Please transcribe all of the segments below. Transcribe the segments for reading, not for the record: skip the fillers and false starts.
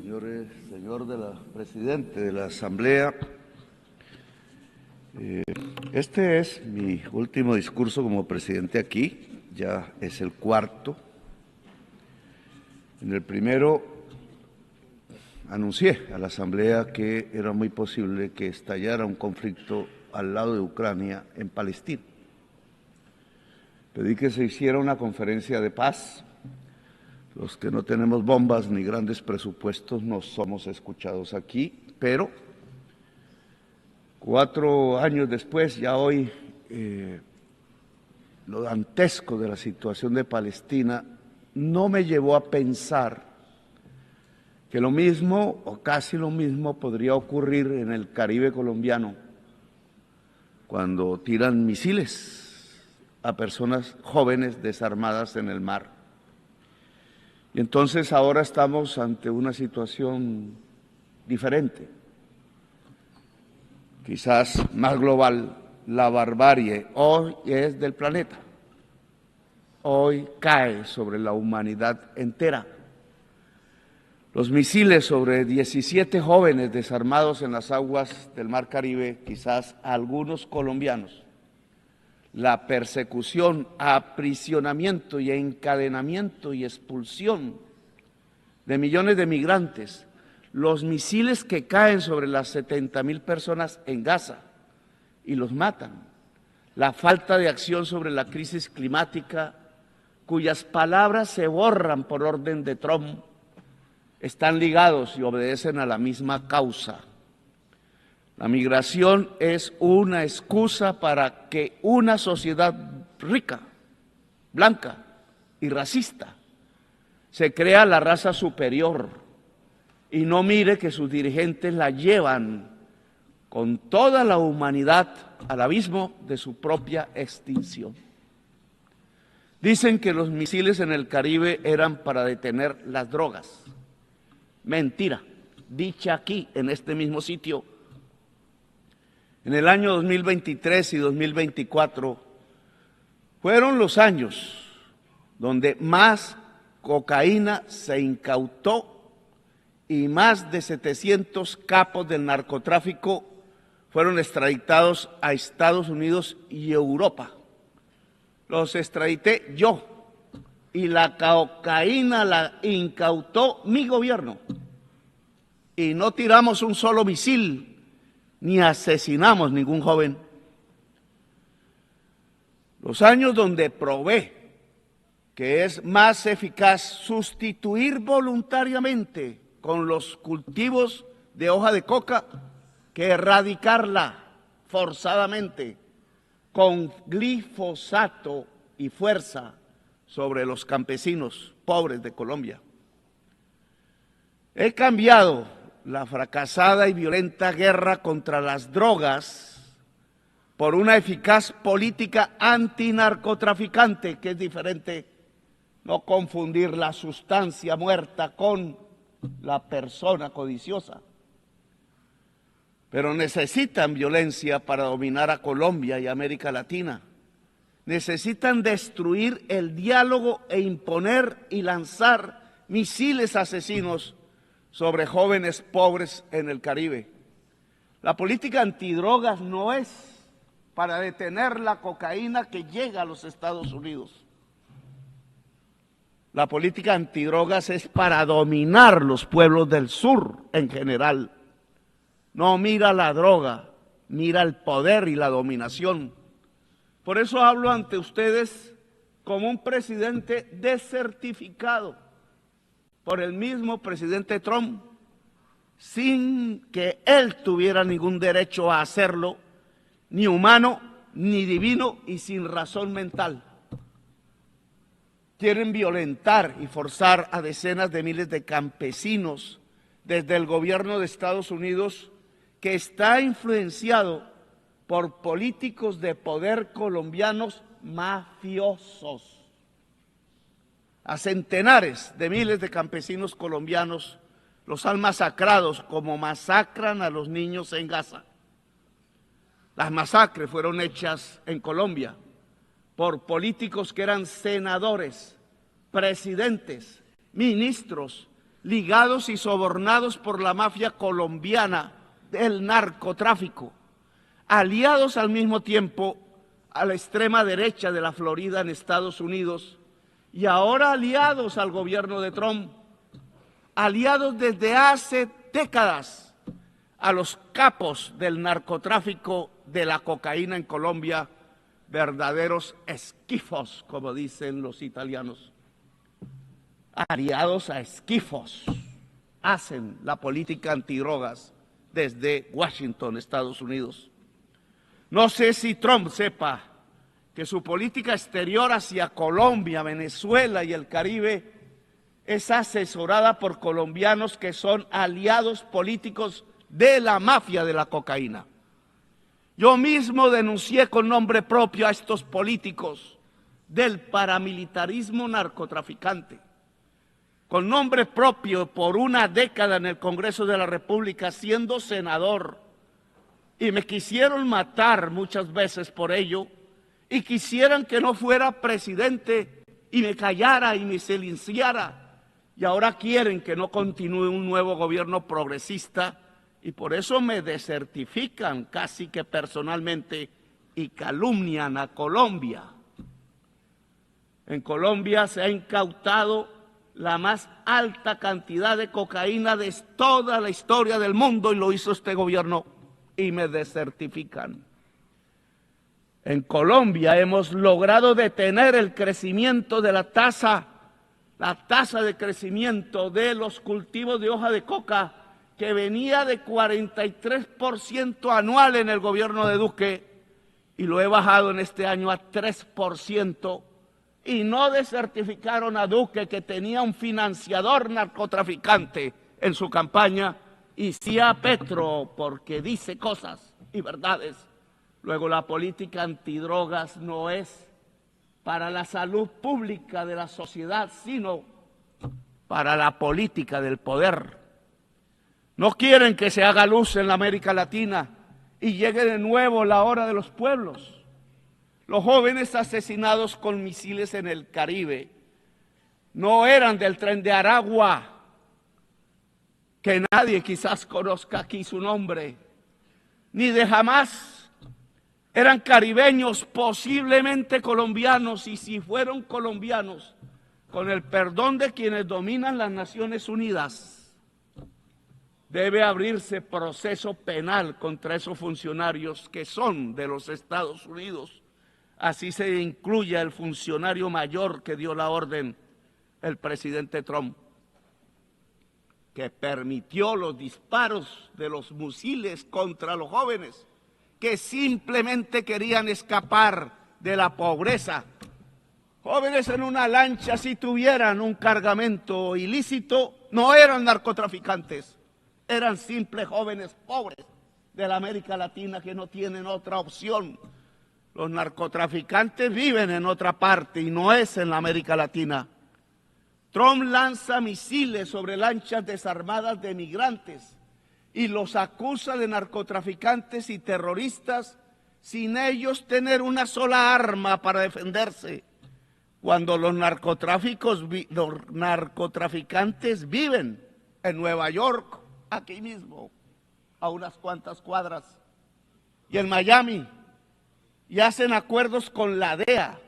señor presidente de la Asamblea, este es mi último discurso como presidente aquí, ya es el cuarto. En el primero anuncié a la Asamblea que era muy posible que estallara un conflicto al lado de Ucrania en Palestina. Pedí que se hiciera una conferencia de paz. Los que no tenemos bombas ni grandes presupuestos no somos escuchados aquí, pero 4 años después, ya hoy, lo dantesco de la situación de Palestina no me llevó a pensar que lo mismo o casi lo mismo podría ocurrir en el Caribe colombiano cuando tiran misiles a personas jóvenes desarmadas en el mar. Y entonces ahora estamos ante una situación diferente, quizás más global. La barbarie hoy es del planeta, hoy cae sobre la humanidad entera. Los misiles sobre 17 jóvenes desarmados en las aguas del Mar Caribe, quizás algunos colombianos, la persecución, aprisionamiento y encadenamiento y expulsión de millones de migrantes, los misiles que caen sobre las 70.000 personas en Gaza y los matan, la falta de acción sobre la crisis climática, cuyas palabras se borran por orden de Trump, están ligados y obedecen a la misma causa. La migración es una excusa para que una sociedad rica, blanca y racista se crea la raza superior y no mire que sus dirigentes la llevan con toda la humanidad al abismo de su propia extinción. Dicen que los misiles en el Caribe eran para detener las drogas. Mentira, dicha aquí, en este mismo sitio. En el año 2023 y 2024 fueron los años donde más cocaína se incautó y más de 700 capos del narcotráfico fueron extraditados a Estados Unidos y Europa. Los extradité yo y la cocaína la incautó mi gobierno y no tiramos un solo misil ni asesinamos ningún joven. Los años donde probé que es más eficaz sustituir voluntariamente con los cultivos de hoja de coca que erradicarla forzadamente con glifosato y fuerza sobre los campesinos pobres de Colombia. He cambiado la fracasada y violenta guerra contra las drogas por una eficaz política antinarcotraficante, que es diferente, no confundir la sustancia muerta con la persona codiciosa. Pero necesitan violencia para dominar a Colombia y América Latina. Necesitan destruir el diálogo e imponer y lanzar misiles asesinos sobre jóvenes pobres en el Caribe. La política antidrogas no es para detener la cocaína que llega a los Estados Unidos. La política antidrogas es para dominar los pueblos del sur en general. No mira la droga, mira el poder y la dominación. Por eso hablo ante ustedes como un presidente desertificado por el mismo presidente Trump, sin que él tuviera ningún derecho a hacerlo, ni humano, ni divino y sin razón mental. Quieren violentar y forzar a decenas de miles de campesinos desde el gobierno de Estados Unidos, que está influenciado por políticos de poder colombianos mafiosos. A centenares de miles de campesinos colombianos los han masacrado como masacran a los niños en Gaza. Las masacres fueron hechas en Colombia por políticos que eran senadores, presidentes, ministros ligados y sobornados por la mafia colombiana del narcotráfico, aliados al mismo tiempo a la extrema derecha de la Florida en Estados Unidos y ahora aliados al gobierno de Trump, aliados desde hace décadas a los capos del narcotráfico de la cocaína en Colombia, verdaderos esquifos, como dicen los italianos. Aliados a esquifos, hacen la política antidrogas desde Washington, Estados Unidos. No sé si Trump sepa que su política exterior hacia Colombia, Venezuela y el Caribe es asesorada por colombianos que son aliados políticos de la mafia de la cocaína. Yo mismo denuncié con nombre propio a estos políticos del paramilitarismo narcotraficante, con nombre propio por una década en el Congreso de la República siendo senador, y me quisieron matar muchas veces por ello, y quisieran que no fuera presidente y me callara y me silenciara, y ahora quieren que no continúe un nuevo gobierno progresista, y por eso me desertifican casi que personalmente y calumnian a Colombia. En Colombia se ha incautado la más alta cantidad de cocaína de toda la historia del mundo y lo hizo este gobierno y me desertifican. En Colombia hemos logrado detener el crecimiento de la tasa de crecimiento de los cultivos de hoja de coca, que venía de 43% anual en el gobierno de Duque y lo he bajado en este año a 3%, y no desertificaron a Duque, que tenía un financiador narcotraficante en su campaña, y sí a Petro, porque dice cosas y verdades. Luego, la política antidrogas no es para la salud pública de la sociedad, sino para la política del poder. No quieren que se haga luz en la América Latina y llegue de nuevo la hora de los pueblos. Los jóvenes asesinados con misiles en el Caribe no eran del Tren de Aragua, que nadie quizás conozca aquí su nombre, ni de Hamas. Eran caribeños, posiblemente colombianos, y si fueron colombianos, con el perdón de quienes dominan las Naciones Unidas, debe abrirse proceso penal contra esos funcionarios que son de los Estados Unidos. Así se incluye el funcionario mayor que dio la orden, el presidente Trump, que permitió los disparos de los misiles contra los jóvenes que simplemente querían escapar de la pobreza. Jóvenes en una lancha, si tuvieran un cargamento ilícito, no eran narcotraficantes, eran simples jóvenes pobres de la América Latina que no tienen otra opción. Los narcotraficantes viven en otra parte y no es en la América Latina. Trump lanza misiles sobre lanchas desarmadas de migrantes y los acusa de narcotraficantes y terroristas sin ellos tener una sola arma para defenderse, cuando los narcotraficantes viven en Nueva York, aquí mismo, a unas cuantas cuadras, y en Miami, y hacen acuerdos con la DEA,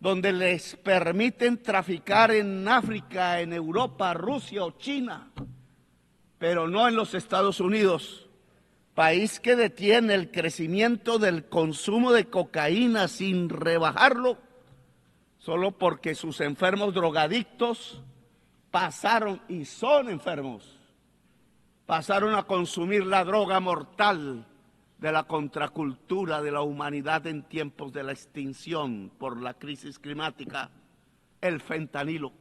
donde les permiten traficar en África, en Europa, Rusia o China, pero no en los Estados Unidos, país que detiene el crecimiento del consumo de cocaína sin rebajarlo, solo porque sus enfermos drogadictos pasaron, y son enfermos, pasaron a consumir la droga mortal de la contracultura de la humanidad en tiempos de la extinción por la crisis climática, el fentanilo.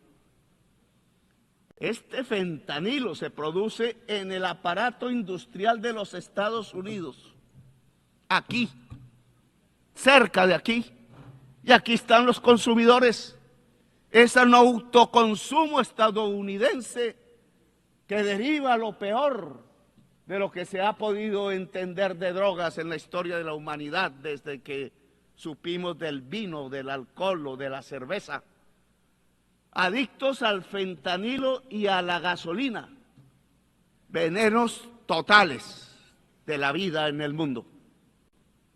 Este fentanilo se produce en el aparato industrial de los Estados Unidos, aquí, cerca de aquí, y aquí están los consumidores. Es un autoconsumo estadounidense que deriva lo peor de lo que se ha podido entender de drogas en la historia de la humanidad desde que supimos del vino, del alcohol o de la cerveza. adictos al fentanilo y a la gasolina, venenos totales de la vida en el mundo.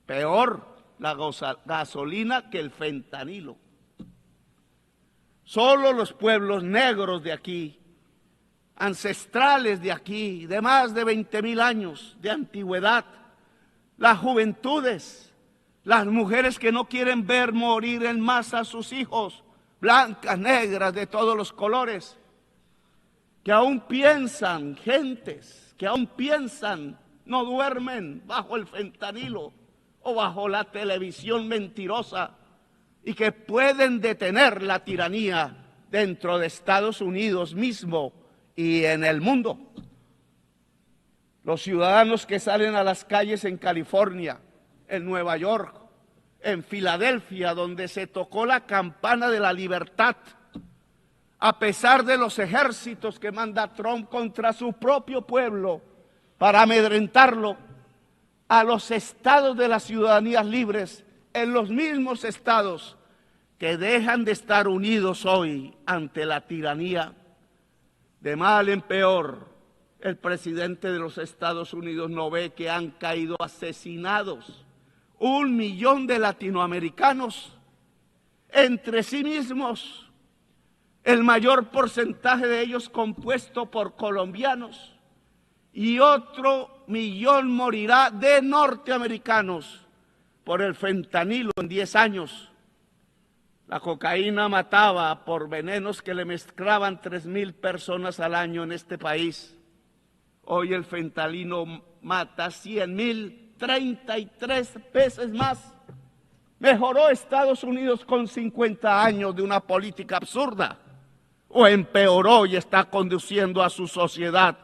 Peor la gasolina que el fentanilo. Solo los pueblos negros de aquí, ancestrales de aquí, de más de 20,000 años de antigüedad, las juventudes, las mujeres que no quieren ver morir en masa a sus hijos, blancas, negras, de todos los colores, que aún piensan, gentes que aún piensan, no duermen bajo el fentanilo o bajo la televisión mentirosa, y que pueden detener la tiranía dentro de Estados Unidos mismo y en el mundo. Los ciudadanos que salen a las calles en California, en Nueva York, en Filadelfia, donde se tocó la campana de la libertad, a pesar de los ejércitos que manda Trump contra su propio pueblo para amedrentarlo, a los estados de las ciudadanías libres, en los mismos estados que dejan de estar unidos hoy ante la tiranía. De mal en peor, el presidente de los Estados Unidos no ve que han caído asesinados 1 millón de latinoamericanos entre sí mismos, el mayor porcentaje de ellos compuesto por colombianos, y otro 1 millón morirá de norteamericanos por el fentanilo en 10 años. La cocaína mataba por venenos que le mezclaban 3,000 personas al año en este país. Hoy el fentanilo mata 100,000, 33 veces más. ¿Mejoró Estados Unidos con 50 años de una política absurda? ¿O empeoró y está conduciendo a su sociedad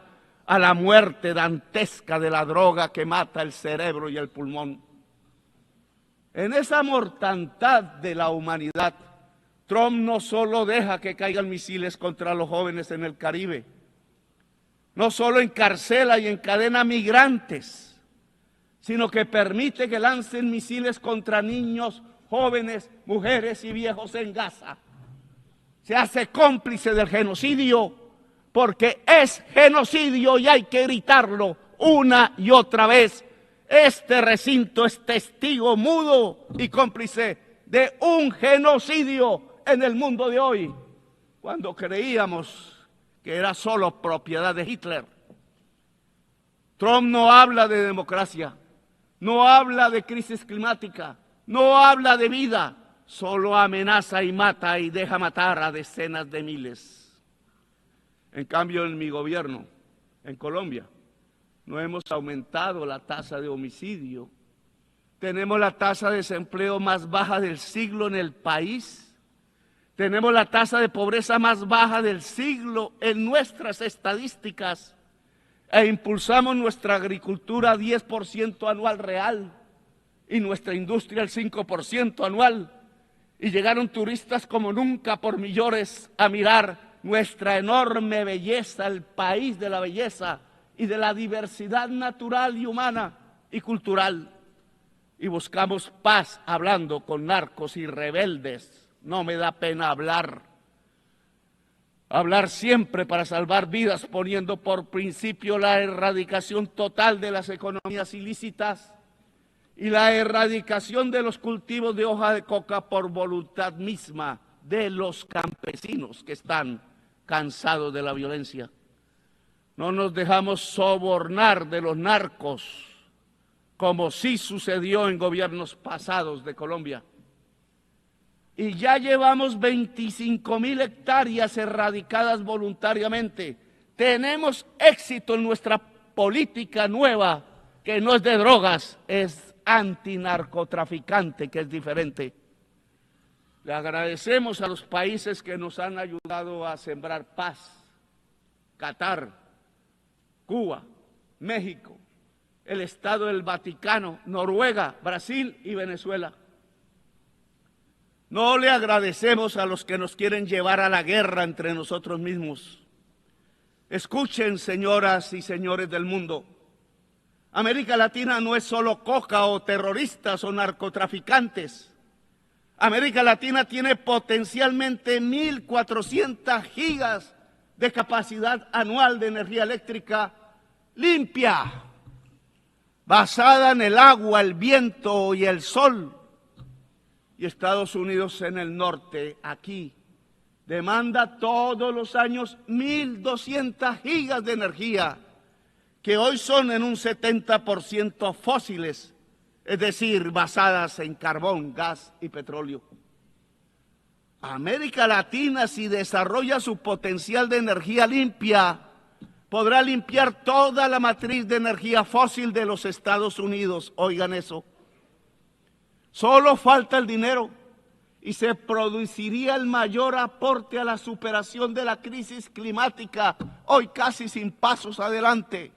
a la muerte dantesca de la droga que mata el cerebro y el pulmón? En esa mortandad de la humanidad, Trump no solo deja que caigan misiles contra los jóvenes en el Caribe, no solo encarcela y encadena migrantes, sino que permite que lancen misiles contra niños, jóvenes, mujeres y viejos en Gaza. Se hace cómplice del genocidio, porque es genocidio y hay que gritarlo una y otra vez. Este recinto es testigo mudo y cómplice de un genocidio en el mundo de hoy, cuando creíamos que era solo propiedad de Hitler. Trump no habla de democracia, no habla de crisis climática, no habla de vida, solo amenaza y mata y deja matar a decenas de miles. En cambio, en mi gobierno, en Colombia, no hemos aumentado la tasa de homicidio. Tenemos la tasa de desempleo más baja del siglo en el país. Tenemos la tasa de pobreza más baja del siglo en nuestras estadísticas. E impulsamos nuestra agricultura a 10% anual real y nuestra industria al 5% anual. Y llegaron turistas como nunca por millones a mirar nuestra enorme belleza, el país de la belleza y de la diversidad natural y humana y cultural. Y buscamos paz hablando con narcos y rebeldes. No me da pena hablar siempre para salvar vidas, poniendo por principio la erradicación total de las economías ilícitas y la erradicación de los cultivos de hoja de coca por voluntad misma de los campesinos que están cansados de la violencia. No nos dejamos sobornar de los narcos, como sí sucedió en gobiernos pasados de Colombia. Y ya llevamos 25,000 hectáreas erradicadas voluntariamente. Tenemos éxito en nuestra política nueva, que no es de drogas, es antinarcotraficante, que es diferente. Le agradecemos a los países que nos han ayudado a sembrar paz: Qatar, Cuba, México, el Estado del Vaticano, Noruega, Brasil y Venezuela. No le agradecemos a los que nos quieren llevar a la guerra entre nosotros mismos. Escuchen, señoras y señores del mundo, América Latina no es solo coca o terroristas o narcotraficantes. América Latina tiene potencialmente 1.400 gigas de capacidad anual de energía eléctrica limpia, basada en el agua, el viento y el sol. Y Estados Unidos en el norte, aquí, demanda todos los años 1.200 gigas de energía, que hoy son en un 70% fósiles, es decir, basadas en carbón, gas y petróleo. América Latina, si desarrolla su potencial de energía limpia, podrá limpiar toda la matriz de energía fósil de los Estados Unidos. Oigan eso. Solo falta el dinero y se produciría el mayor aporte a la superación de la crisis climática, hoy casi sin pasos adelante.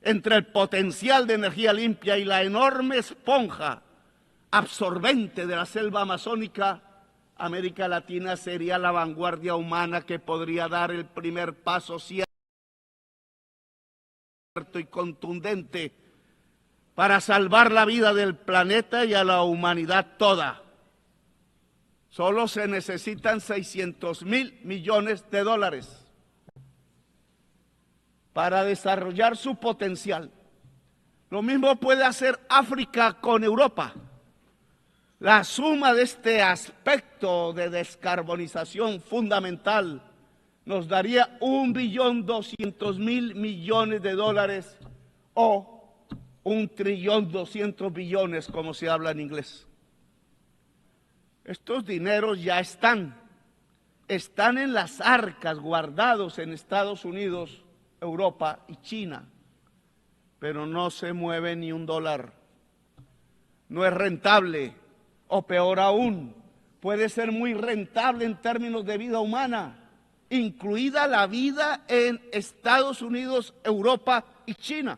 Entre el potencial de energía limpia y la enorme esponja absorbente de la selva amazónica, América Latina sería la vanguardia humana que podría dar el primer paso cierto y contundente para salvar la vida del planeta y a la humanidad toda. Solo se necesitan 600.000 millones de dólares para desarrollar su potencial. Lo mismo puede hacer África con Europa. La suma de este aspecto de descarbonización fundamental nos daría 1.200.000 millones de dólares o 1.200 billones, como se habla en inglés. Estos dineros ya están en las arcas guardados en Estados Unidos, Europa y China, pero no se mueve ni un dólar. No es rentable, o peor aún, puede ser muy rentable en términos de vida humana, incluida la vida en Estados Unidos, Europa y China,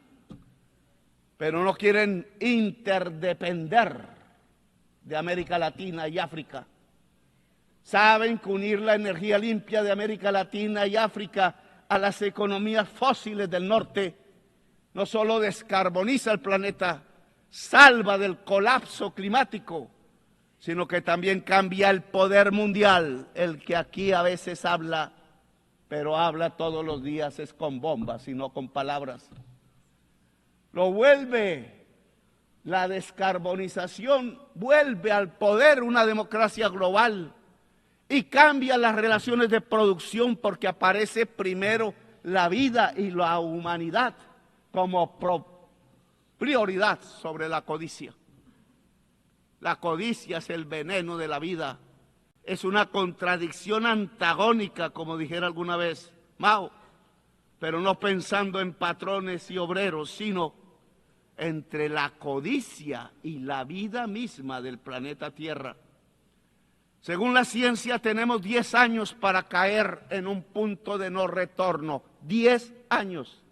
pero no quieren interdepender de América Latina y África. Saben que unir la energía limpia de América Latina y África a las economías fósiles del norte no solo descarboniza el planeta, salva del colapso climático, sino que también cambia el poder mundial, el que aquí a veces habla, pero habla todos los días es con bombas y no con palabras. Lo vuelve, la descarbonización vuelve al poder una democracia global y cambia las relaciones de producción porque aparece primero la vida y la humanidad como prioridad sobre la codicia. La codicia es el veneno de la vida, es una contradicción antagónica, como dijera alguna vez Mao, pero no pensando en patrones y obreros, sino entre la codicia y la vida misma del planeta Tierra. Según la ciencia, tenemos 10 años para caer en un punto de no retorno. 10 años.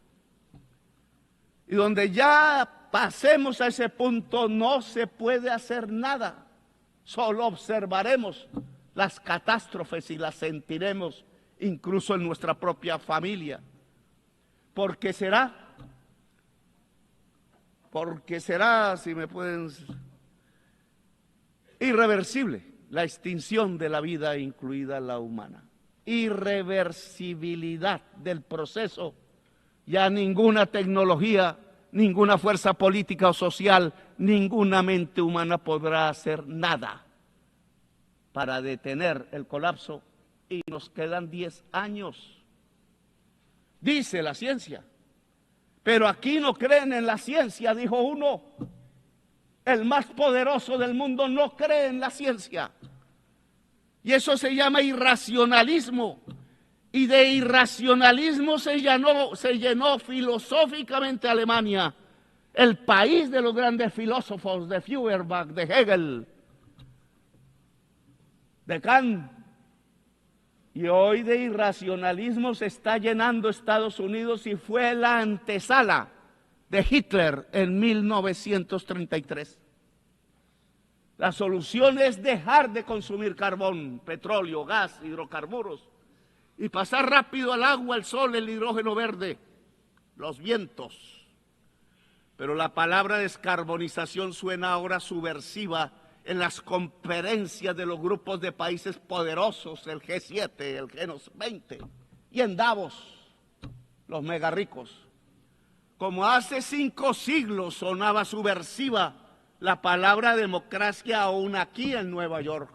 Y donde ya pasemos a ese punto, no se puede hacer nada. Solo observaremos las catástrofes y las sentiremos incluso en nuestra propia familia. Porque será, si me pueden, irreversible la extinción de la vida, incluida la humana. Irreversibilidad del proceso. Ya ninguna tecnología, ninguna fuerza política o social, ninguna mente humana podrá hacer nada para detener el colapso y nos quedan 10 años. Dice la ciencia. Pero aquí no creen en la ciencia, dijo uno. El más poderoso del mundo no cree en la ciencia. Y eso se llama irracionalismo. Y de irracionalismo se llenó filosóficamente Alemania, el país de los grandes filósofos, de Feuerbach, de Hegel, de Kant. Y hoy de irracionalismo se está llenando Estados Unidos y fue la antesala de Hitler en 1933. La solución es dejar de consumir carbón, petróleo, gas, hidrocarburos y pasar rápido al agua, el sol, el hidrógeno verde, los vientos. Pero la palabra descarbonización suena ahora subversiva en las conferencias de los grupos de países poderosos, el G7, el G20, y en Davos, los mega ricos. Como hace 5 siglos sonaba subversiva la palabra democracia aún aquí en Nueva York,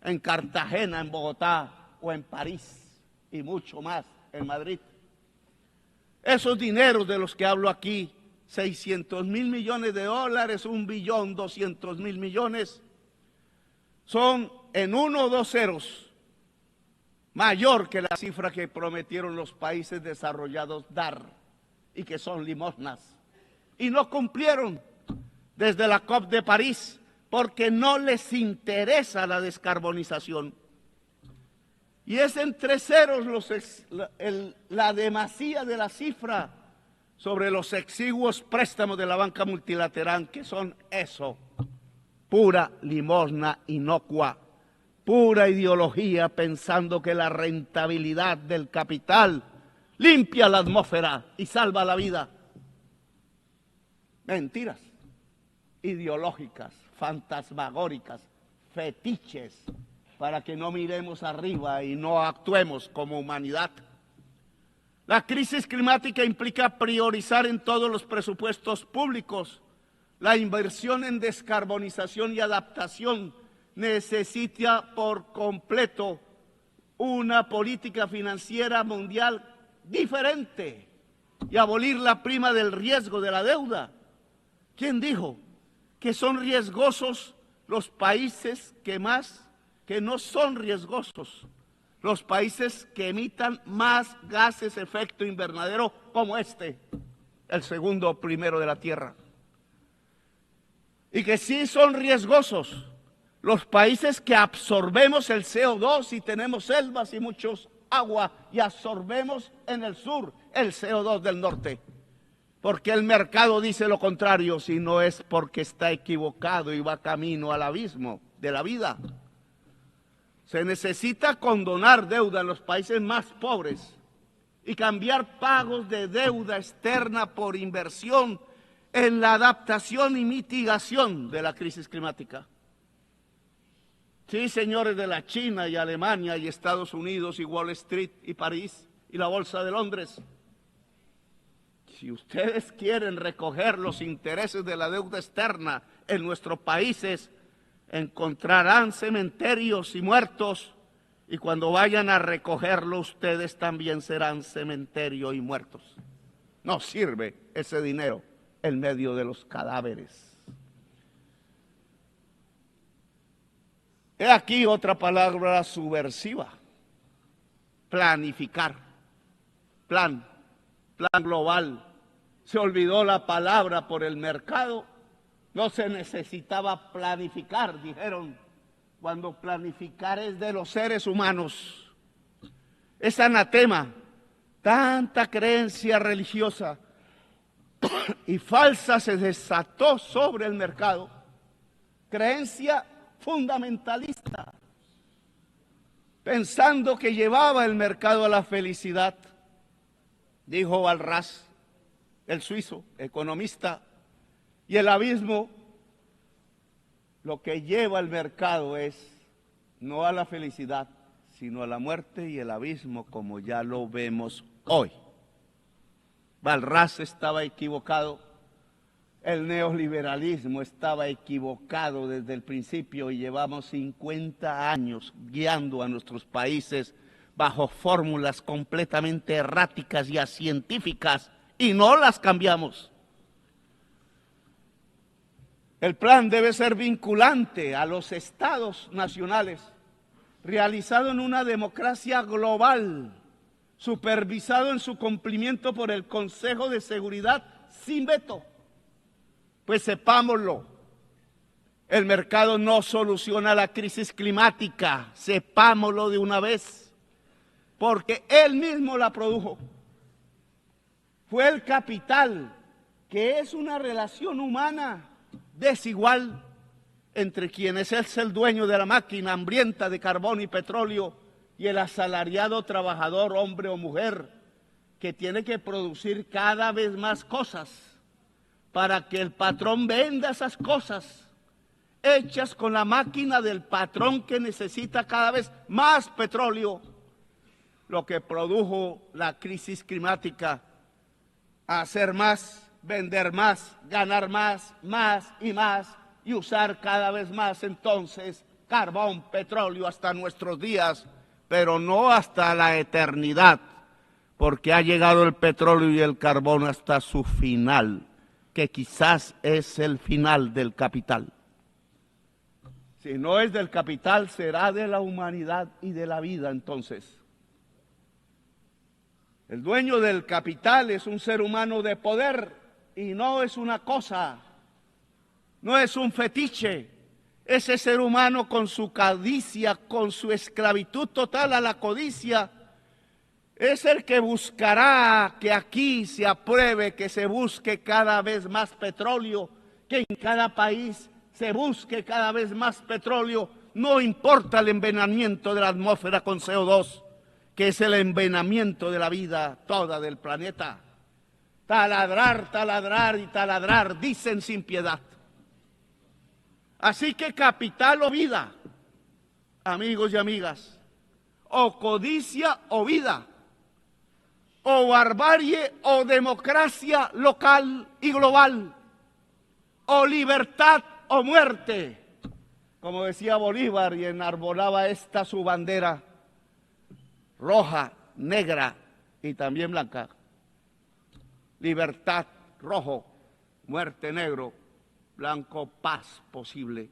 en Cartagena, en Bogotá o en París y mucho más en Madrid. Esos dineros de los que hablo aquí, 600.000 millones de dólares, 1.200.000 millones, son en 1 o 2 ceros mayor que la cifra que prometieron los países desarrollados dar y que son limosnas. Y no cumplieron desde la COP de París porque no les interesa la descarbonización. Y es entre ceros la demasía de la cifra sobre los exiguos préstamos de la banca multilateral, que son eso, pura limosna inocua, pura ideología pensando que la rentabilidad del capital limpia la atmósfera y salva la vida. Mentiras ideológicas, fantasmagóricas, fetiches, para que no miremos arriba y no actuemos como humanidad. La crisis climática implica priorizar en todos los presupuestos públicos la inversión en descarbonización y adaptación. Necesita por completo una política financiera mundial diferente y abolir la prima del riesgo de la deuda. ¿Quién dijo que son riesgosos los países que no son riesgosos? Los países que emitan más gases de efecto invernadero como este, el segundo o primero de la Tierra. Y que sí son riesgosos los países que absorbemos el CO2 y tenemos selvas y muchos agua y absorbemos en el sur el CO2 del norte. Porque el mercado dice lo contrario, si no es porque está equivocado y va camino al abismo de la vida. Se necesita condonar deuda en los países más pobres y cambiar pagos de deuda externa por inversión en la adaptación y mitigación de la crisis climática. Sí, señores de la China y Alemania y Estados Unidos y Wall Street y París y la Bolsa de Londres. Si ustedes quieren recoger los intereses de la deuda externa en nuestros países, encontrarán cementerios y muertos, y cuando vayan a recogerlo ustedes también serán cementerio y muertos. No sirve ese dinero en medio de los cadáveres. He aquí otra palabra subversiva: planificar, plan global. Se olvidó la palabra por el mercado. No se necesitaba planificar, dijeron, cuando planificar es de los seres humanos. Es anatema, tanta creencia religiosa y falsa se desató sobre el mercado. Creencia fundamentalista, pensando que llevaba el mercado a la felicidad. Dijo Walras, el suizo, economista, y el abismo, lo que lleva al mercado es no a la felicidad, sino a la muerte y el abismo, como ya lo vemos hoy. Walras estaba equivocado, el neoliberalismo estaba equivocado desde el principio y llevamos 50 años guiando a nuestros países bajo fórmulas completamente erráticas y acientíficas y no las cambiamos. El plan debe ser vinculante a los estados nacionales, realizado en una democracia global, supervisado en su cumplimiento por el Consejo de Seguridad sin veto. Pues sepámoslo, el mercado no soluciona la crisis climática, sepámoslo de una vez, porque él mismo la produjo. Fue el capital, que es una relación humana desigual entre quien es el dueño de la máquina hambrienta de carbón y petróleo y el asalariado trabajador, hombre o mujer, que tiene que producir cada vez más cosas para que el patrón venda esas cosas hechas con la máquina del patrón que necesita cada vez más petróleo, lo que produjo la crisis climática, hacer más, vender más, ganar más, más y usar cada vez más entonces carbón, petróleo hasta nuestros días, pero no hasta la eternidad, porque ha llegado el petróleo y el carbón hasta su final, que quizás es el final del capital. Si no es del capital, será de la humanidad y de la vida entonces. El dueño del capital es un ser humano de poder y no es una cosa, no es un fetiche. Ese ser humano con su codicia, con su esclavitud total a la codicia, es el que buscará que aquí se apruebe, que se busque cada vez más petróleo, que en cada país se busque cada vez más petróleo, no importa el envenenamiento de la atmósfera con CO2, que es el envenenamiento de la vida toda del planeta. Taladrar, taladrar y taladrar, dicen sin piedad. Así que capital o vida, amigos y amigas, o codicia o vida, o barbarie o democracia local y global, o libertad o muerte, como decía Bolívar y enarbolaba esta su bandera roja, negra y también blanca. Libertad rojo, muerte negro, blanco paz posible.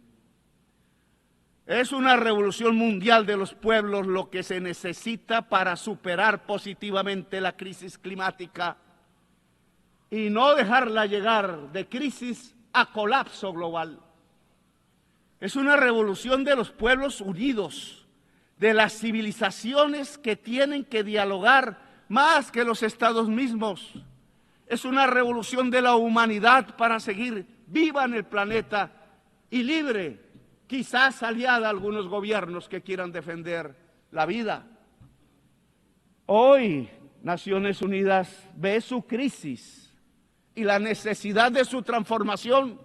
Es una revolución mundial de los pueblos lo que se necesita para superar positivamente la crisis climática y no dejarla llegar de crisis a colapso global. Es una revolución de los pueblos unidos, de las civilizaciones que tienen que dialogar más que los estados mismos. Es una revolución de la humanidad para seguir viva en el planeta y libre, quizás aliada a algunos gobiernos que quieran defender la vida. Hoy Naciones Unidas ve su crisis y la necesidad de su transformación.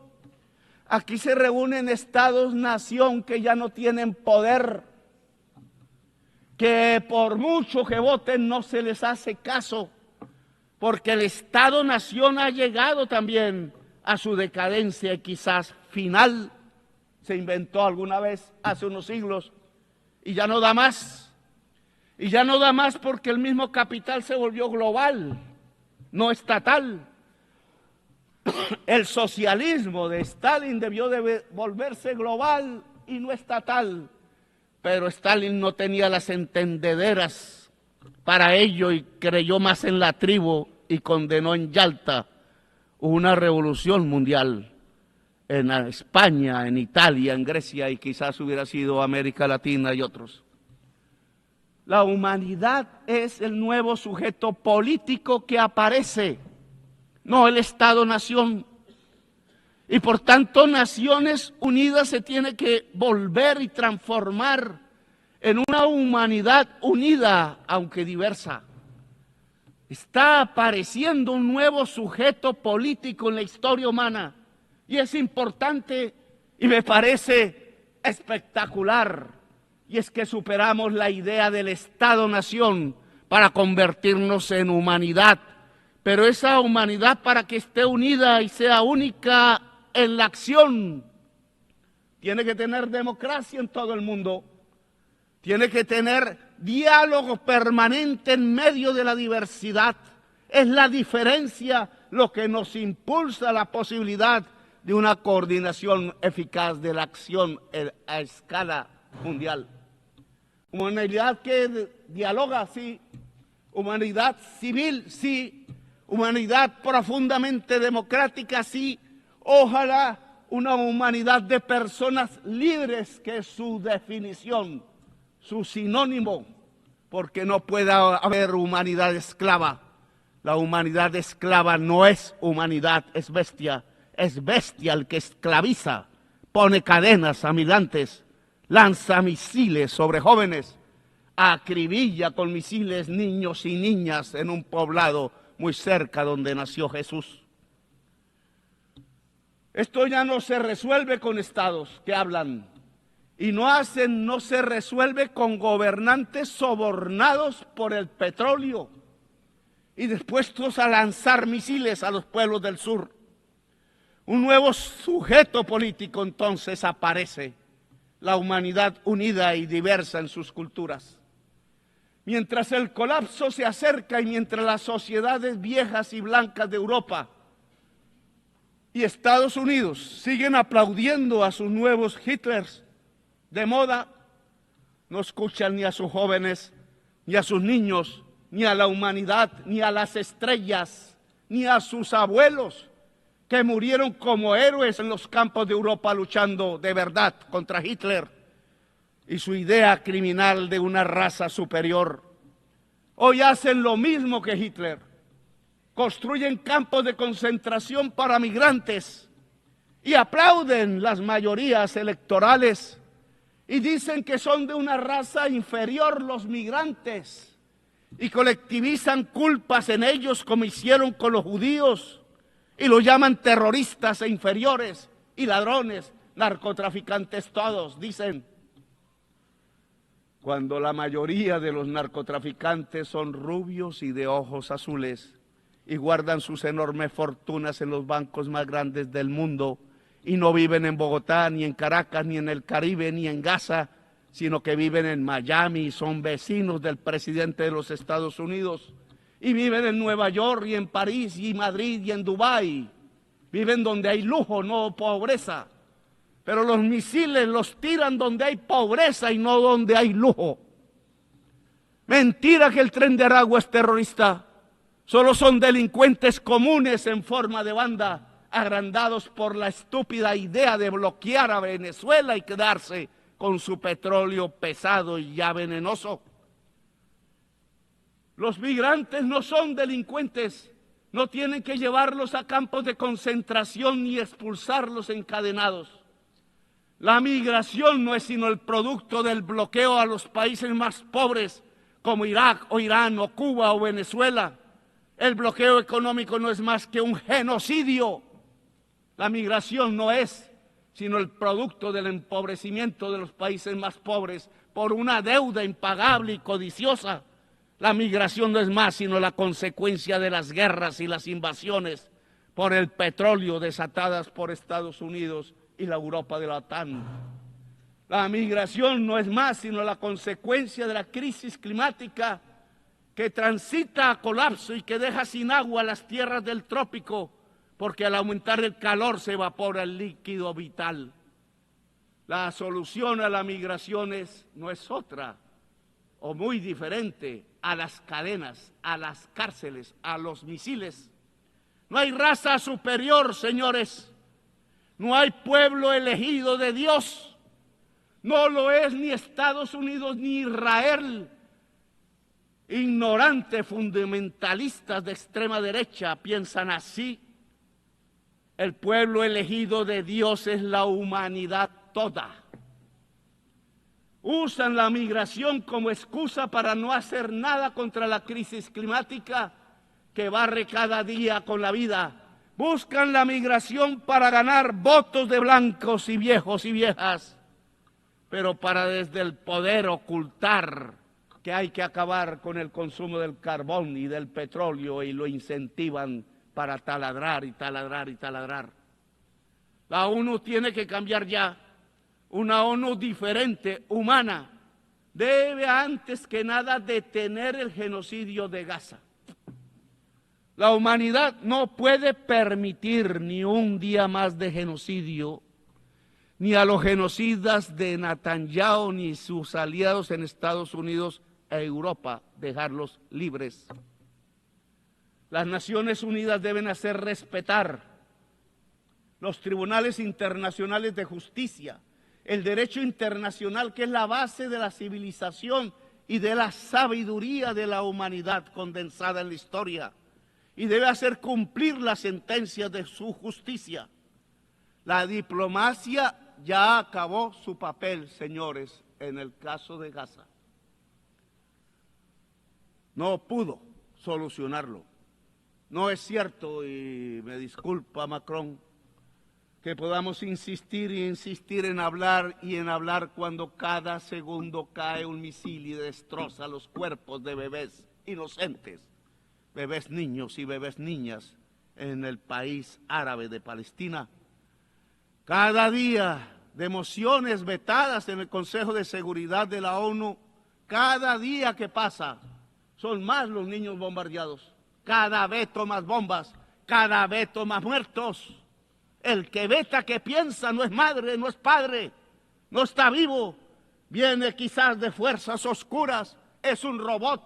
Aquí se reúnen estados-nación que ya no tienen poder, que por mucho que voten no se les hace caso, porque el Estado-nación ha llegado también a su decadencia y quizás final. Se inventó alguna vez hace unos siglos y ya no da más. Y ya no da más porque el mismo capital se volvió global, no estatal. El socialismo de Stalin debió de volverse global y no estatal, pero Stalin no tenía las entendederas para ello y creyó más en la tribu y condenó en Yalta una revolución mundial en España, en Italia, en Grecia y quizás hubiera sido América Latina y otros. La humanidad es el nuevo sujeto político que aparece, no el Estado-nación. Y por tanto, Naciones Unidas se tiene que volver y transformar en una humanidad unida, aunque diversa. Está apareciendo un nuevo sujeto político en la historia humana y es importante y me parece espectacular. Y es que superamos la idea del Estado-nación para convertirnos en humanidad. Pero esa humanidad, para que esté unida y sea única en la acción, tiene que tener democracia en todo el mundo. Tiene que tener diálogo permanente en medio de la diversidad. Es la diferencia lo que nos impulsa la posibilidad de una coordinación eficaz de la acción a escala mundial. Humanidad que dialoga, sí. Humanidad civil, sí. Humanidad profundamente democrática, sí. Ojalá una humanidad de personas libres, que es su definición, su sinónimo, porque no puede haber humanidad esclava. La humanidad esclava no es humanidad, es bestia. Es bestia el que esclaviza, pone cadenas a migrantes, lanza misiles sobre jóvenes, acribilla con misiles niños y niñas en un poblado muy cerca donde nació Jesús. Esto ya no se resuelve con estados que hablan y no se resuelve con gobernantes sobornados por el petróleo y dispuestos a lanzar misiles a los pueblos del sur. Un nuevo sujeto político entonces aparece, la humanidad unida y diversa en sus culturas. Mientras el colapso se acerca y mientras las sociedades viejas y blancas de Europa y Estados Unidos siguen aplaudiendo a sus nuevos Hitlers de moda, no escuchan ni a sus jóvenes, ni a sus niños, ni a la humanidad, ni a las estrellas, ni a sus abuelos que murieron como héroes en los campos de Europa luchando de verdad contra Hitler y su idea criminal de una raza superior. Hoy hacen lo mismo que Hitler. Construyen campos de concentración para migrantes y aplauden las mayorías electorales y dicen que son de una raza inferior los migrantes y colectivizan culpas en ellos como hicieron con los judíos y los llaman terroristas e inferiores y ladrones, narcotraficantes todos, dicen. Cuando la mayoría de los narcotraficantes son rubios y de ojos azules y guardan sus enormes fortunas en los bancos más grandes del mundo y no viven en Bogotá, ni en Caracas, ni en el Caribe, ni en Gaza, sino que viven en Miami y son vecinos del presidente de los Estados Unidos y viven en Nueva York y en París y Madrid y en Dubái. Viven donde hay lujo, no pobreza. Pero los misiles los tiran donde hay pobreza y no donde hay lujo. Mentira que el Tren de Aragua es terrorista. Solo son delincuentes comunes en forma de banda, agrandados por la estúpida idea de bloquear a Venezuela y quedarse con su petróleo pesado y ya venenoso. Los migrantes no son delincuentes, no tienen que llevarlos a campos de concentración ni expulsarlos encadenados. La migración no es sino el producto del bloqueo a los países más pobres como Irak o Irán o Cuba o Venezuela. El bloqueo económico no es más que un genocidio. La migración no es sino el producto del empobrecimiento de los países más pobres por una deuda impagable y codiciosa. La migración no es más sino la consecuencia de las guerras y las invasiones por el petróleo desatadas por Estados Unidos y la Europa de la OTAN. La migración no es más sino la consecuencia de la crisis climática que transita a colapso y que deja sin agua las tierras del trópico, porque al aumentar el calor se evapora el líquido vital. La solución a la migración no es otra o muy diferente a las cadenas, a las cárceles, a los misiles. No hay raza superior, señores. No hay pueblo elegido de Dios. No lo es ni Estados Unidos ni Israel. Ignorantes fundamentalistas de extrema derecha piensan así. El pueblo elegido de Dios es la humanidad toda. Usan la migración como excusa para no hacer nada contra la crisis climática que barre cada día con la vida. Buscan la migración para ganar votos de blancos y viejos y viejas, pero para desde el poder ocultar que hay que acabar con el consumo del carbón y del petróleo y lo incentivan para taladrar y taladrar y taladrar. La ONU tiene que cambiar ya. Una ONU diferente, humana, debe antes que nada detener el genocidio de Gaza. La humanidad no puede permitir ni un día más de genocidio, ni a los genocidas de Netanyahu ni sus aliados en Estados Unidos e Europa, dejarlos libres. Las Naciones Unidas deben hacer respetar los tribunales internacionales de justicia, el derecho internacional que es la base de la civilización y de la sabiduría de la humanidad condensada en la historia, y debe hacer cumplir las sentencias de su justicia. La diplomacia ya acabó su papel, señores, en el caso de Gaza. No pudo solucionarlo. No es cierto, y me disculpa Macron, que podamos insistir y insistir en hablar y en hablar cuando cada segundo cae un misil y destroza los cuerpos de bebés inocentes, bebés niños y bebés niñas en el país árabe de Palestina. Cada día de mociones vetadas en el Consejo de Seguridad de la ONU, cada día que pasa son más los niños bombardeados, cada veto más bombas, cada veto más muertos. El que veta, que piensa, no es madre, no es padre, no está vivo, viene quizás de fuerzas oscuras, es un robot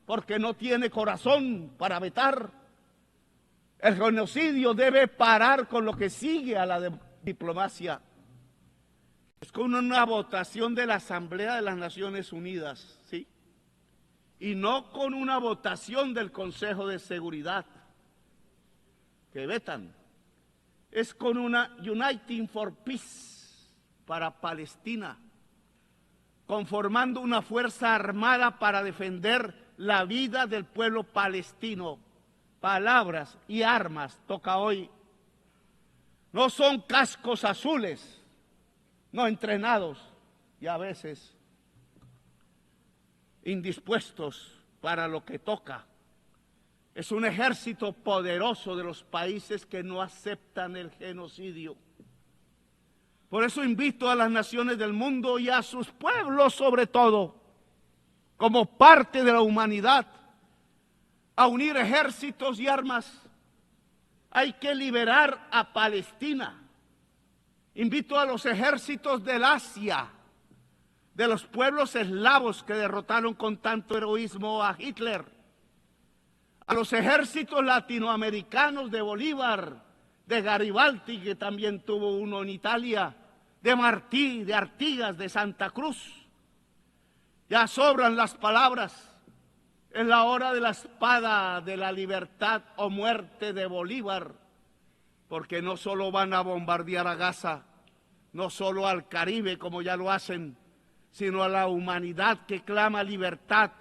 porque no tiene corazón para vetar. El genocidio debe parar con lo que sigue a la diplomacia. Es con una votación de la Asamblea de las Naciones Unidas, ¿sí? Y no con una votación del Consejo de Seguridad, que vetan. Es con una Uniting for Peace para Palestina, conformando una fuerza armada para defender la vida del pueblo palestino. Palabras y armas toca hoy. No son cascos azules, no entrenados y a veces indispuestos para lo que toca. Es un ejército poderoso de los países que no aceptan el genocidio. Por eso invito a las naciones del mundo y a sus pueblos sobre todo, como parte de la humanidad, a unir ejércitos y armas. Hay que liberar a Palestina. Invito a los ejércitos del Asia, de los pueblos eslavos que derrotaron con tanto heroísmo a Hitler, a los ejércitos latinoamericanos de Bolívar, de Garibaldi, que también tuvo uno en Italia, de Martí, de Artigas, de Santa Cruz. Ya sobran las palabras. Es la hora de la espada, de la libertad o muerte de Bolívar, porque no solo van a bombardear a Gaza, no solo al Caribe como ya lo hacen, sino a la humanidad que clama libertad,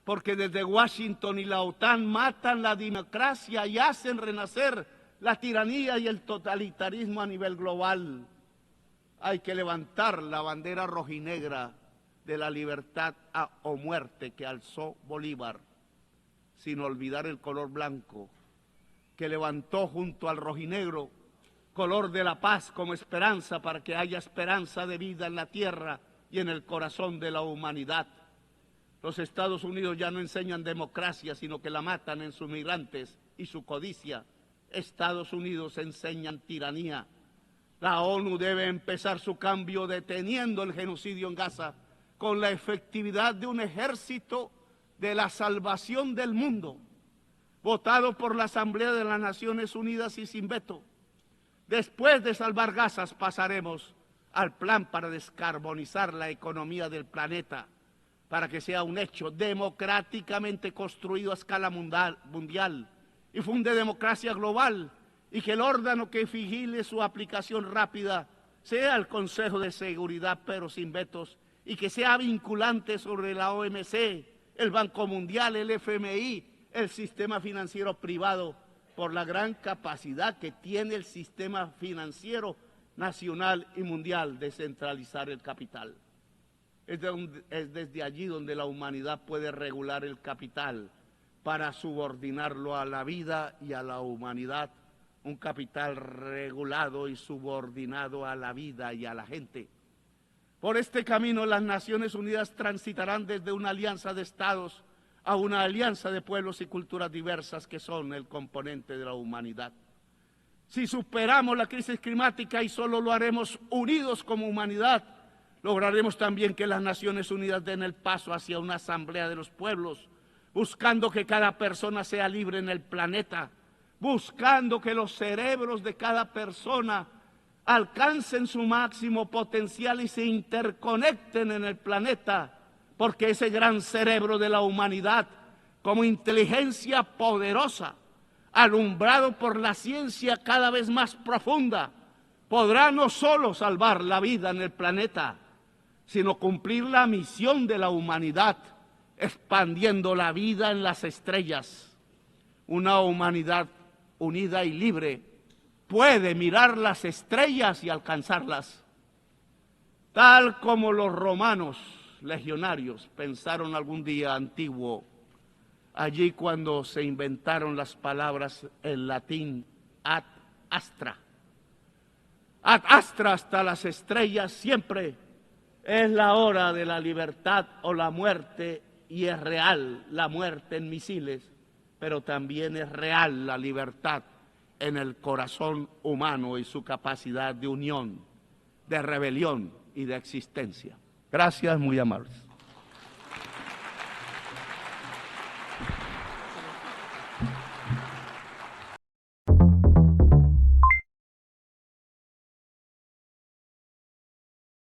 porque desde Washington y la OTAN matan la democracia y hacen renacer la tiranía y el totalitarismo a nivel global. Hay que levantar la bandera rojinegra de la libertad o muerte que alzó Bolívar, sin olvidar el color blanco, que levantó junto al rojinegro, color de la paz como esperanza para que haya esperanza de vida en la tierra y en el corazón de la humanidad. Los Estados Unidos ya no enseñan democracia, sino que la matan en sus migrantes y su codicia. Estados Unidos enseñan tiranía. La ONU debe empezar su cambio deteniendo el genocidio en Gaza con la efectividad de un ejército de la salvación del mundo, votado por la Asamblea de las Naciones Unidas y sin veto. Después de salvar Gaza pasaremos al plan para descarbonizar la economía del planeta, para que sea un hecho democráticamente construido a escala mundial y funde democracia global, y que el órgano que vigile su aplicación rápida sea el Consejo de Seguridad, pero sin vetos, y que sea vinculante sobre la OMC, el Banco Mundial, el FMI, el sistema financiero privado, por la gran capacidad que tiene el sistema financiero nacional y mundial de centralizar el capital. Es desde allí donde la humanidad puede regular el capital para subordinarlo a la vida y a la humanidad, un capital regulado y subordinado a la vida y a la gente. Por este camino las Naciones Unidas transitarán desde una alianza de estados a una alianza de pueblos y culturas diversas que son el componente de la humanidad. Si superamos la crisis climática, y solo lo haremos unidos como humanidad, lograremos también que las Naciones Unidas den el paso hacia una asamblea de los pueblos, buscando que cada persona sea libre en el planeta, buscando que los cerebros de cada persona alcancen su máximo potencial y se interconecten en el planeta, porque ese gran cerebro de la humanidad, como inteligencia poderosa, alumbrado por la ciencia cada vez más profunda, podrá no solo salvar la vida en el planeta, sino cumplir la misión de la humanidad, expandiendo la vida en las estrellas. Una humanidad unida y libre puede mirar las estrellas y alcanzarlas, tal como los romanos legionarios pensaron algún día antiguo, allí cuando se inventaron las palabras en latín ad astra. Ad astra, hasta las estrellas, siempre es la hora de la libertad o la muerte, y es real la muerte en misiles, pero también es real la libertad en el corazón humano y su capacidad de unión, de rebelión y de existencia. Gracias, muy amables.